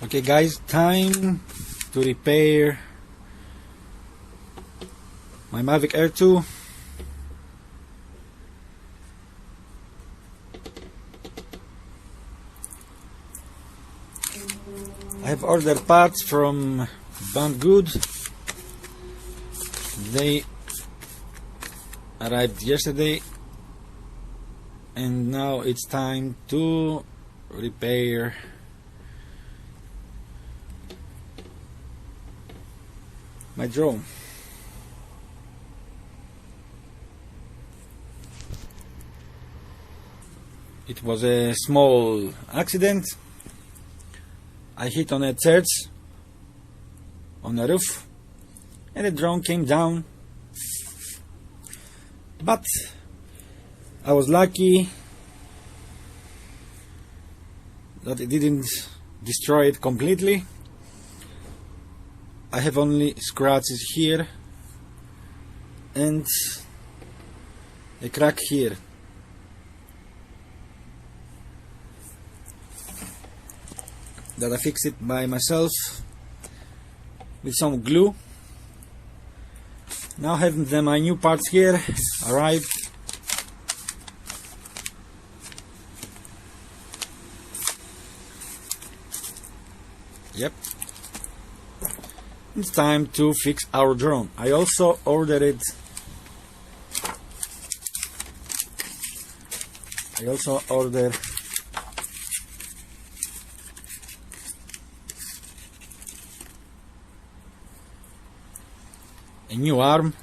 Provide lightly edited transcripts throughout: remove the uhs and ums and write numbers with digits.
Okay guys, time to repair my Mavic Air 2. I have ordered parts from Banggood. They arrived yesterday and now it's time to repair my drone. It was a small accident. I hit on a church on the roof and the drone came down, but I was lucky that it didn't destroy it completely. I have only scratches here and a crack here. That I fixed it by myself with some glue. Now have my new parts here arrived. Yep, it's time to fix our drone. I also ordered a new arm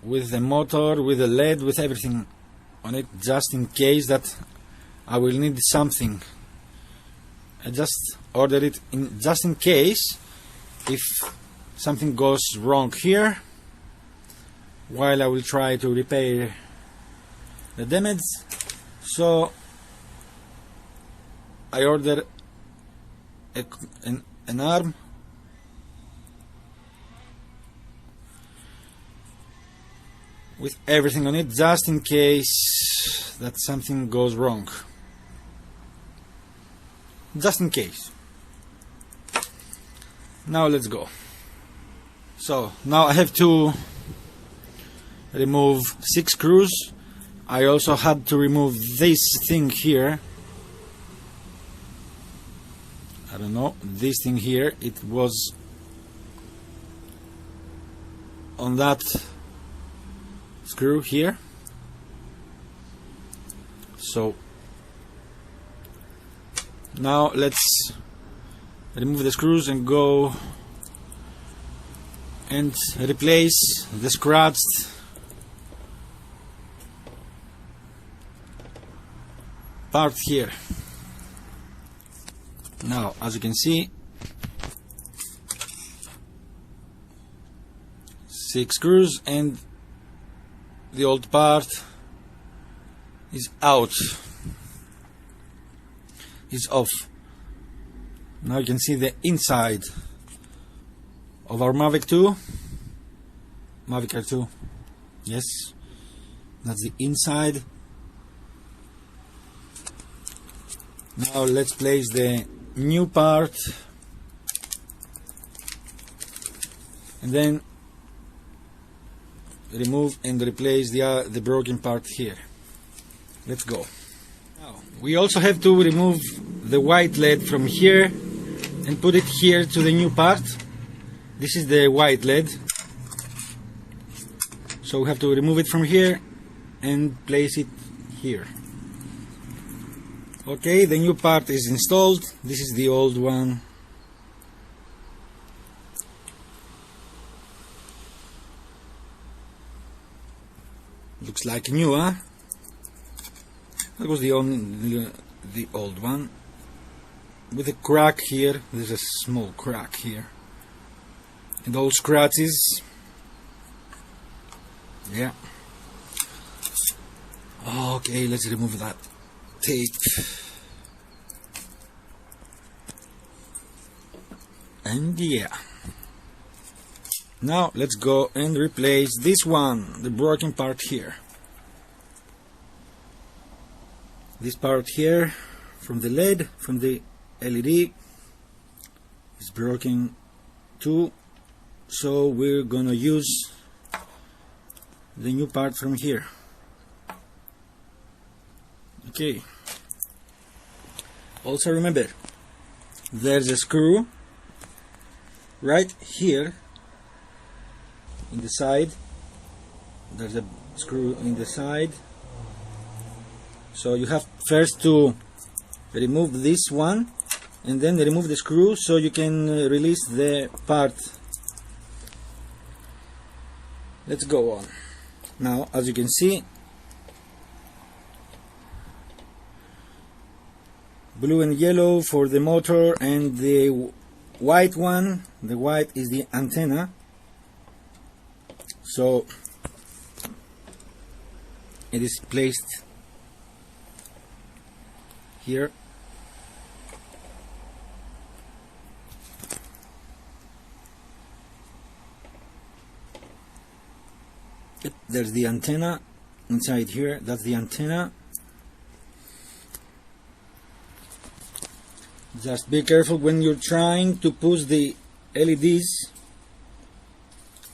with the motor, with the LED, with everything on it, just in case that I will need something. I just ordered it just in case if something goes wrong here, while I will try to repair the damage. So I ordered an arm with everything on it, just in case that something goes wrong. Just in case. Now let's go. So now I have to remove 6 screws. I also had to remove this thing here. I don't know, this thing here, it was on that screw here. So now let's remove the screws and go and replace the scratched part here. Now, as you can see, 6 screws and the old part is out, is off. Now you can see the inside of our Mavic 2, Mavic Air 2. Yes, that's the inside. Now let's place the new part and then remove and replace the broken part here. Let's go. Now we also have to remove the white LED from here and put it here to the new part. This is the white LED, so we have to remove it from here and place it here. Okay, the new part is installed. This is the old one. Looks like new, huh? That was the old one with a crack here. There's a small crack here and all scratches. Yeah. Okay, let's remove that tape. And yeah. Now let's go and replace this one, the broken part here. This part here from the LED, from the LED is broken too, so we're gonna use the new part from here. Okay, also remember there's a screw right here in the side. There's a screw in the side, so you have first to remove this one and then remove the screw so you can release the part. Let's go on. Now, as you can see, blue and yellow for the motor, and the white one, the white is the antenna. So it is placed here. There's the antenna inside here. That's the antenna. Just be careful when you're trying to push the LEDs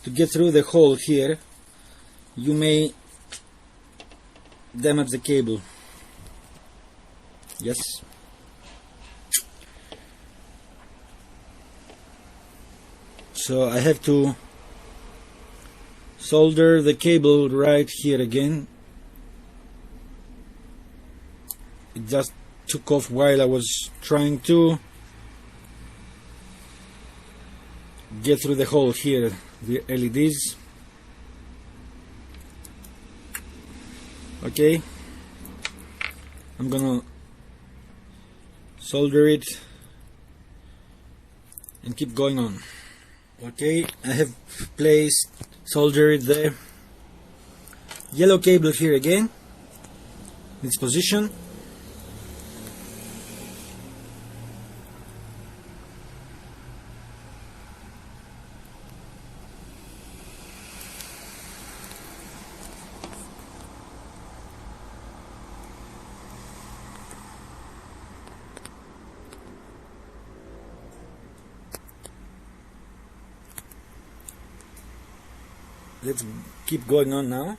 to get through the hole here. You may damage the cable. Yes. So I have to solder the cable right here again. It just took off while I was trying to get through the hole here, the LEDs. Okay, I'm gonna solder it and keep going on. Okay, I have soldered the yellow cable here again in its position. Let's keep going on now.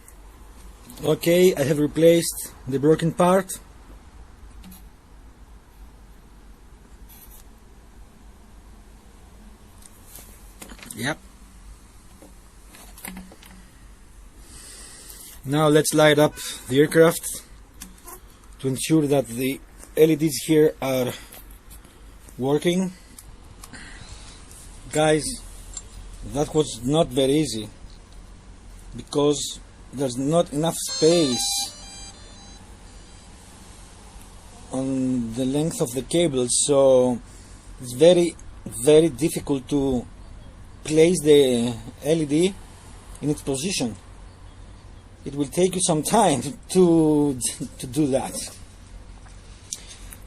Okay, I have replaced the broken part. Yep. Now let's light up the aircraft to ensure that the LEDs here are working. Guys, that was not very easy, because there's not enough space on the length of the cable, so it's very difficult to place the LED in its position. It will take you some time to do that,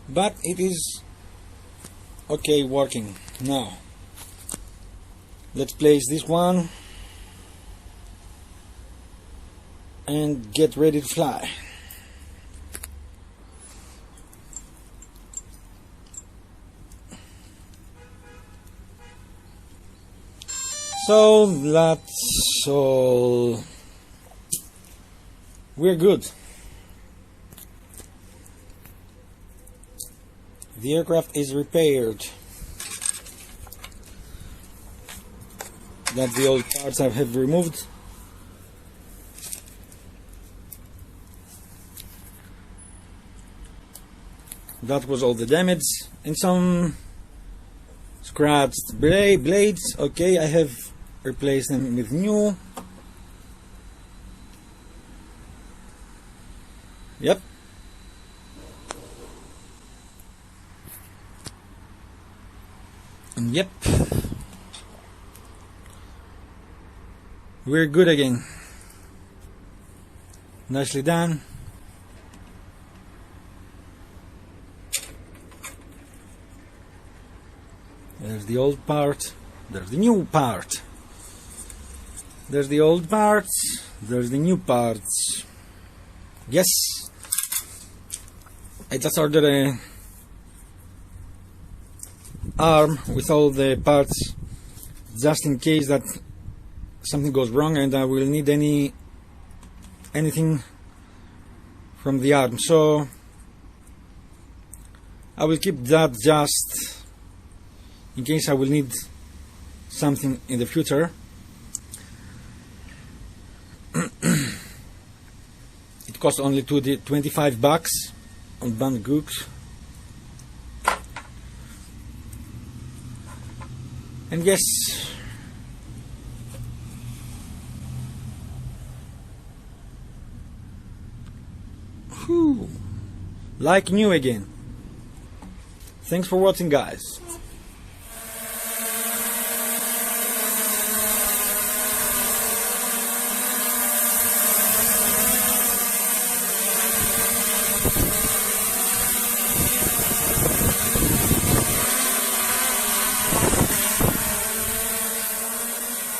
but it is okay working. Now let's place this one and get ready to fly. So that's all. We're good. The aircraft is repaired. That's the old parts I have removed. That was all the damage, and some scratched blades. Okay, I have replaced them with new. Yep. And yep. We're good again. Nicely done. There's the old part, there's the new part. There's the old parts, there's the new parts. Yes, I just ordered arm with all the parts, just in case that something goes wrong and I will need anything from the arm. So I will keep that just in case I will need something in the future. It cost only $25 on banggood. And yes, like new again. Thanks for watching, guys.